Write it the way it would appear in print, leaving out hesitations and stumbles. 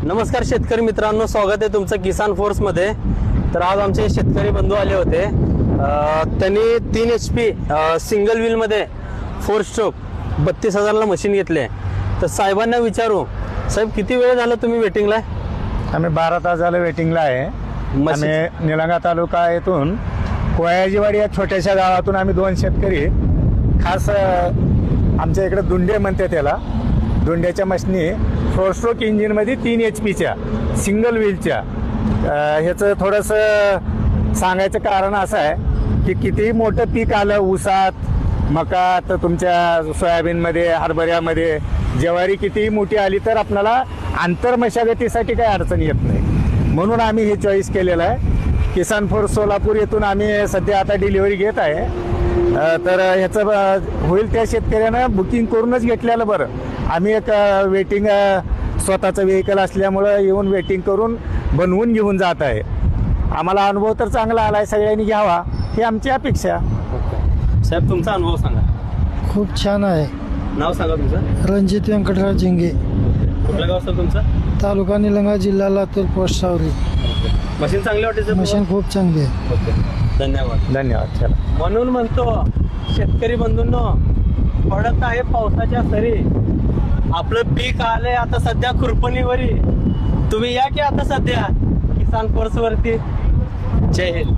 नमस्कार शेतकरी मित्रांनो, स्वागत आहे तुमचं किसान फोर्स मध्ये। तर आज आमचे शेतकरी बंधू आले होते। त्यांनी 3 HP सिंगल व्हील मध्ये 4 स्ट्रोक 32,000 ला मशीन घेतले। तर साहेबांना विचारू, साहेब किती वेळ झाला तुम्ही वेटिंगला? आम्ही 12 तास झालं वेटिंगला आहे। आम्ही निलंगा तालुका येथून कोयाजीवाडी या छोट्याशा गावातून आम्ही 2 शेतकरी खास आमच्या इकडे दुंडे म्हणते त्याला, दुंड्याच्या मशीनी 4 स्ट्रोक इंजिनमध्ये 3 HPच्या सिंगल व्हीलच्या। ह्याचं थोडंसं सांगायचं कारण असं आहे की कितीही मोठं पीक आलं, ऊसात, मकात, तुमच्या सोयाबीनमध्ये, हरभऱ्यामध्ये, ज्वारी कितीही मोठी आली तर आपल्याला आंतर मशागतीसाठी काही अडचण येत नाही। म्हणून आम्ही हे चॉईस केलेलं आहे। किसान फोर्स सोलापूर येथून आम्ही सध्या आता डिलिव्हरी घेत आहे। तर ह्याचं होईल त्या शेतकऱ्यानं बुकिंग करूनच घेतलेलं बरं। आम्ही एक वेटिंग स्वतःचं व्हेकल असल्यामुळं येऊन वेटिंग करून बनवून घेऊन जात आहे। आम्हाला अनुभव तर चांगला आला आहे, सगळ्यांनी घ्यावा ही आमची अपेक्षा। साहेब तुमचा अनुभव सांगा। खूप छान आहे। नाव सांगा तुमचं? रणजित व्यंकटराव जिंगे, कुठलं गाव सर तुमचं? तालुका निलंगा, जिल्हा लातूर, पोस्ट सावरी। मशीन चांगली वाटते सर? मशीन खूप चांगली आहे। धन्यवाद धन्यवाद। चला, म्हणून म्हणतो शेतकरी बंधूंनो, पडत आहे पावसाच्या सरी, आपलं पीक आलंय आता सध्या खुरपणीवरी। तुम्ही या की आता सध्या किसान फोर्स वरती। जय हिंद।